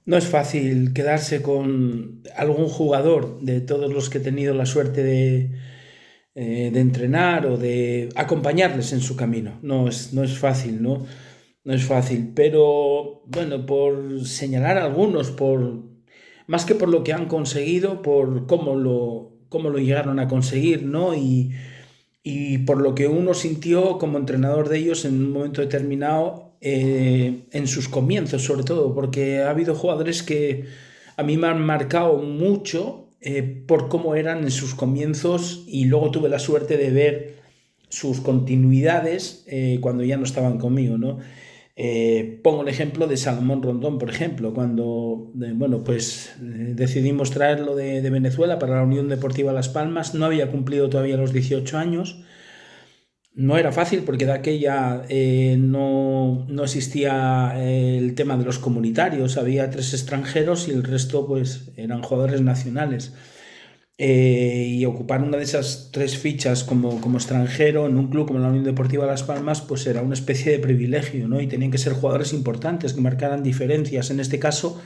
No es fácil quedarse con algún jugador de todos los que he tenido la suerte de entrenar o de acompañarles en su camino. No es fácil, ¿no? No es fácil, pero bueno, por señalar algunos, más que por lo que han conseguido, por cómo lo llegaron a conseguir, ¿no? Y por lo que uno sintió como entrenador de ellos en un momento determinado, en sus comienzos sobre todo, porque ha habido jugadores que a mí me han marcado mucho por cómo eran en sus comienzos y luego tuve la suerte de ver sus continuidades cuando ya no estaban conmigo, ¿no? Pongo el ejemplo de Salomón Rondón, por ejemplo, cuando bueno, pues decidimos traerlo de Venezuela para la Unión Deportiva Las Palmas. No había cumplido todavía los 18 años. No era fácil porque de aquella no existía el tema de los comunitarios, había tres extranjeros y el resto pues eran jugadores nacionales. Y ocupar una de esas tres fichas como extranjero en un club como la Unión Deportiva Las Palmas pues era una especie de privilegio, ¿no? Y tenían que ser jugadores importantes que marcaran diferencias. En este caso,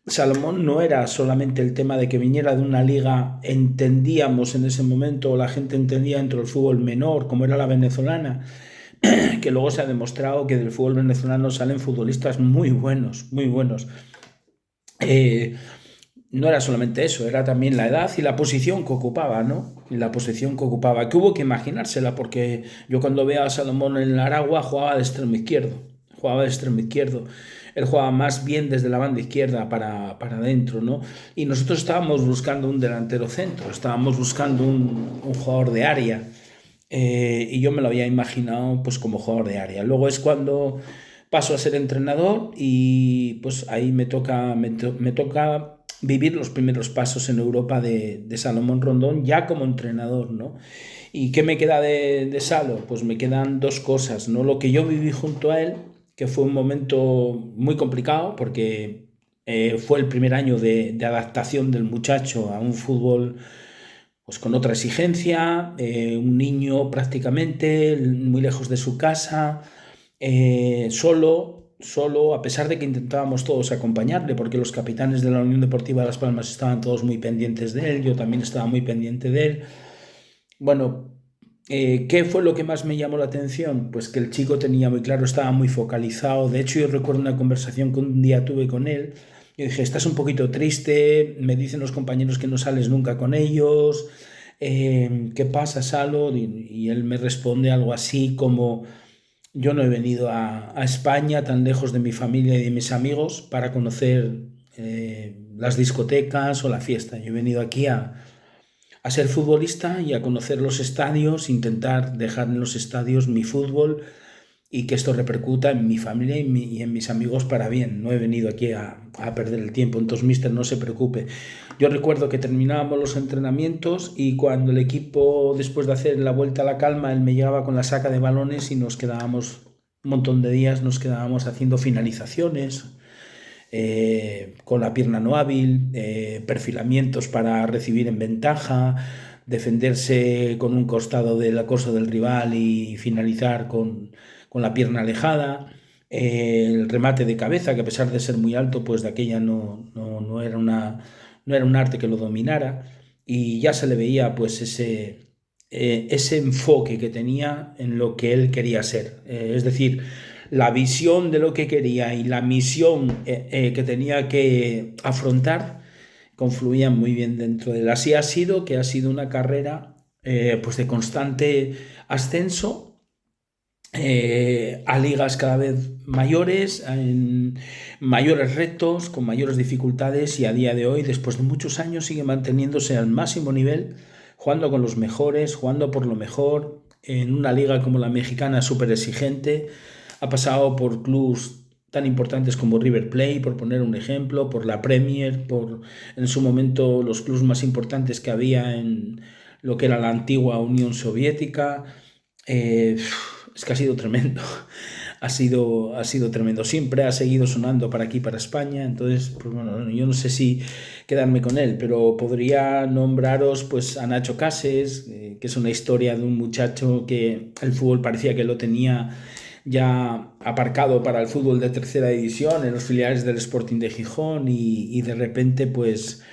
Salomón no era solamente el tema de que viniera de una liga, entendíamos en ese momento, o la gente entendía dentro del fútbol menor, como era la venezolana, que luego se ha demostrado que del fútbol venezolano salen futbolistas muy buenos, muy buenos. Eh, no era solamente eso, era también la edad y la posición que ocupaba, ¿no? Y la posición que ocupaba, que hubo que imaginársela, porque yo cuando veo a Salomón en el Aragua jugaba de extremo izquierdo, jugaba de extremo izquierdo. Él jugaba más bien desde la banda izquierda para adentro, ¿no? Y nosotros estábamos buscando un delantero centro, estábamos buscando un jugador de área. Y yo me lo había imaginado pues como jugador de área. Luego es cuando paso a ser entrenador y pues ahí me toca vivir los primeros pasos en Europa de Salomón Rondón ya como entrenador, ¿no? ¿Y qué me queda de Salo? Pues me quedan dos cosas, ¿no? Lo que yo viví junto a él, que fue un momento muy complicado porque fue el primer año de adaptación del muchacho a un fútbol pues con otra exigencia, un niño prácticamente muy lejos de su casa, solo, a pesar de que intentábamos todos acompañarle, porque los capitanes de la Unión Deportiva de Las Palmas estaban todos muy pendientes de él, yo también estaba muy pendiente de él. Bueno, ¿qué fue lo que más me llamó la atención? Pues que el chico tenía muy claro, estaba muy focalizado. De hecho, yo recuerdo una conversación que un día tuve con él. Yo dije, estás un poquito triste, me dicen los compañeros que no sales nunca con ellos. ¿Qué pasa, Salo? Y él me responde algo así como, yo no he venido a España tan lejos de mi familia y de mis amigos para conocer las discotecas o la fiesta. Yo he venido aquí a ser futbolista y a conocer los estadios, intentar dejar en los estadios mi fútbol y que esto repercuta en mi familia y en mis amigos para bien. No he venido aquí a perder el tiempo, entonces, mister, no se preocupe. Yo recuerdo que terminábamos los entrenamientos y cuando el equipo, después de hacer la vuelta a la calma, él me llegaba con la saca de balones y nos quedábamos un montón de días, nos quedábamos haciendo finalizaciones, con la pierna no hábil, perfilamientos para recibir en ventaja, defenderse con un costado del acoso del rival y finalizar con la pierna alejada. El remate de cabeza, que a pesar de ser muy alto, pues de aquella no era un arte que lo dominara. Y ya se le veía pues ese enfoque que tenía en lo que él quería ser. Es decir, la visión de lo que quería y la misión que tenía que afrontar confluían muy bien dentro de él. Así ha sido, que ha sido una carrera pues de constante ascenso a ligas cada vez mayores, en mayores retos, con mayores dificultades y a día de hoy, después de muchos años, sigue manteniéndose al máximo nivel, jugando con los mejores, jugando por lo mejor, en una liga como la mexicana súper exigente. Ha pasado por clubes tan importantes como River Plate, por poner un ejemplo, por la Premier, por en su momento los clubes más importantes que había en lo que era la antigua Unión Soviética. Eh, es que ha sido tremendo. Ha sido tremendo. Siempre ha seguido sonando para aquí, para España. Entonces, pues bueno, yo no sé si quedarme con él, pero podría nombraros pues a Nacho Cases, que es una historia de un muchacho que el fútbol parecía que lo tenía ya aparcado para el fútbol de tercera división en los filiales del Sporting de Gijón y de repente pues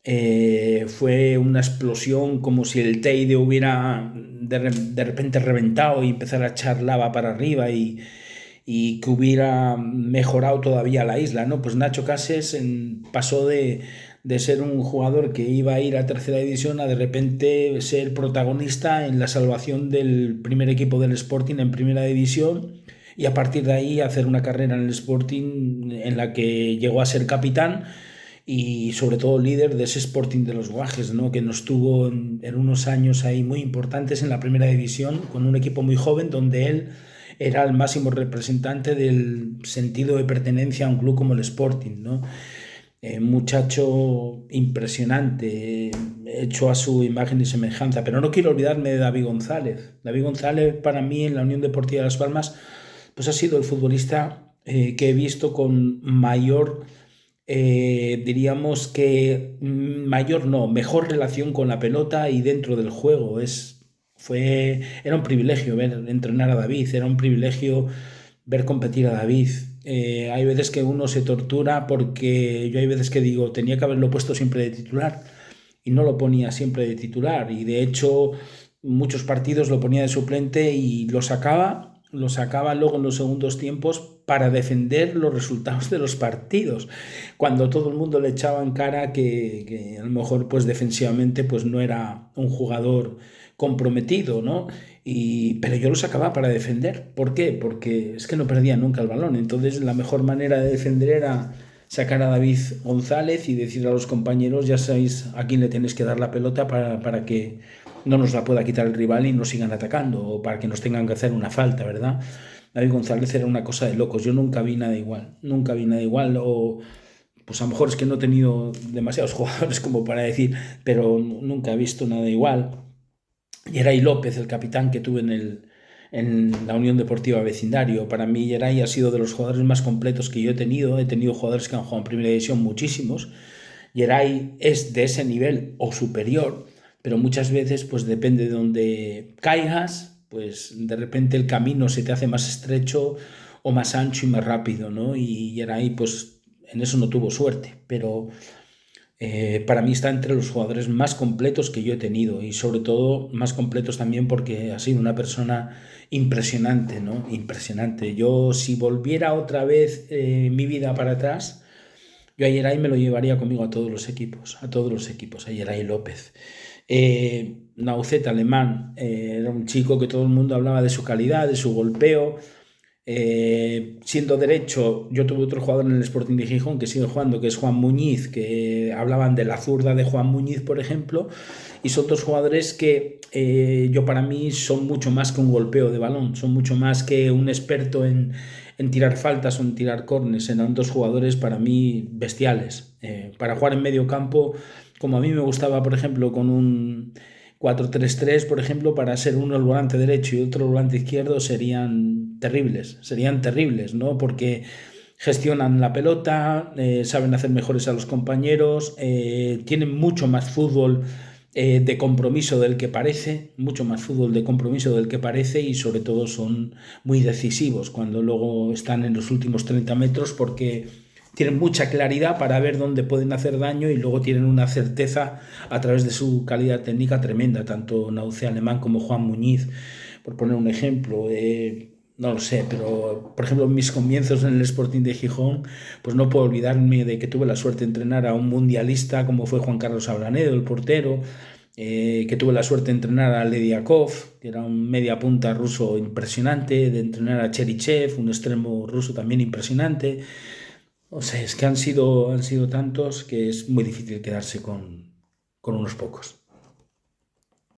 fue una explosión como si el Teide hubiera de repente reventado y empezara a echar lava para arriba y que hubiera mejorado todavía la isla, ¿no? Pues Nacho Cases pasó de ser un jugador que iba a ir a tercera división a de repente ser protagonista en la salvación del primer equipo del Sporting en primera división y a partir de ahí hacer una carrera en el Sporting en la que llegó a ser capitán y sobre todo líder de ese Sporting de los Guajes, ¿no? Que nos tuvo en unos años ahí muy importantes en la primera división con un equipo muy joven donde él era el máximo representante del sentido de pertenencia a un club como el Sporting, ¿no? Muchacho impresionante, hecho a su imagen y semejanza, pero no quiero olvidarme de David González. David González para mí en la Unión Deportiva de Las Palmas pues ha sido el futbolista que he visto con mayor, diríamos que mayor no, mejor relación con la pelota y dentro del juego. Era un privilegio ver entrenar a David, era un privilegio ver competir a David. Hay veces que uno se tortura porque yo hay veces que digo, tenía que haberlo puesto siempre de titular y no lo ponía siempre de titular y de hecho muchos partidos lo ponía de suplente y lo sacaba luego en los segundos tiempos para defender los resultados de los partidos, cuando todo el mundo le echaba en cara que a lo mejor pues defensivamente pues no era un jugador comprometido, ¿no? Pero yo lo sacaba para defender. ¿Por qué? Porque es que no perdía nunca el balón. Entonces la mejor manera de defender era sacar a David González y decirle a los compañeros, ya sabéis a quién le tenéis que dar la pelota para que no nos la pueda quitar el rival y nos sigan atacando o para que nos tengan que hacer una falta, ¿verdad? David González era una cosa de locos. Yo nunca vi nada igual. Nunca vi nada igual o... Pues a lo mejor es que no he tenido demasiados jugadores como para decir, pero nunca he visto nada igual. Geray López, el capitán que tuve en la Unión Deportiva Vecindario. Para mí Geray ha sido de los jugadores más completos que yo he tenido. He tenido jugadores que han jugado en primera división muchísimos. Geray es de ese nivel o superior, pero muchas veces pues depende de donde caigas, pues de repente el camino se te hace más estrecho o más ancho y más rápido, ¿no? Y Geray pues en eso no tuvo suerte, pero... para mí está entre los jugadores más completos que yo he tenido y sobre todo más completos también porque ha sido una persona impresionante, ¿no? Impresionante. Yo si volviera otra vez mi vida para atrás, yo a Geray me lo llevaría conmigo a todos los equipos, a Geray López. Naucet Alemán, era un chico que todo el mundo hablaba de su calidad, de su golpeo. Siendo derecho, yo tuve otro jugador en el Sporting de Gijón que sigue jugando, que es Juan Muñiz, que hablaban de la zurda de Juan Muñiz, por ejemplo, y son dos jugadores que yo para mí son mucho más que un golpeo de balón, son mucho más que un experto en tirar faltas o en tirar córneres. Eran dos jugadores para mí bestiales. Para jugar en medio campo, como a mí me gustaba, por ejemplo, con un 4-3-3, por ejemplo, para ser uno el volante derecho y otro el volante izquierdo serían terribles, ¿no? Porque gestionan la pelota, saben hacer mejores a los compañeros, tienen mucho más fútbol de compromiso del que parece, mucho más fútbol de compromiso del que parece y sobre todo son muy decisivos cuando luego están en los últimos 30 metros porque tienen mucha claridad para ver dónde pueden hacer daño y luego tienen una certeza a través de su calidad técnica tremenda, tanto Naucet Alemán como Juan Muñiz, por poner un ejemplo. No lo sé, pero por ejemplo en mis comienzos en el Sporting de Gijón, pues no puedo olvidarme de que tuve la suerte de entrenar a un mundialista como fue Juan Carlos Abranedo, el portero, que tuve la suerte de entrenar a Lediakov, que era un media punta ruso impresionante, de entrenar a Cherichev, un extremo ruso también impresionante. O sea, es que han sido tantos que es muy difícil quedarse con unos pocos.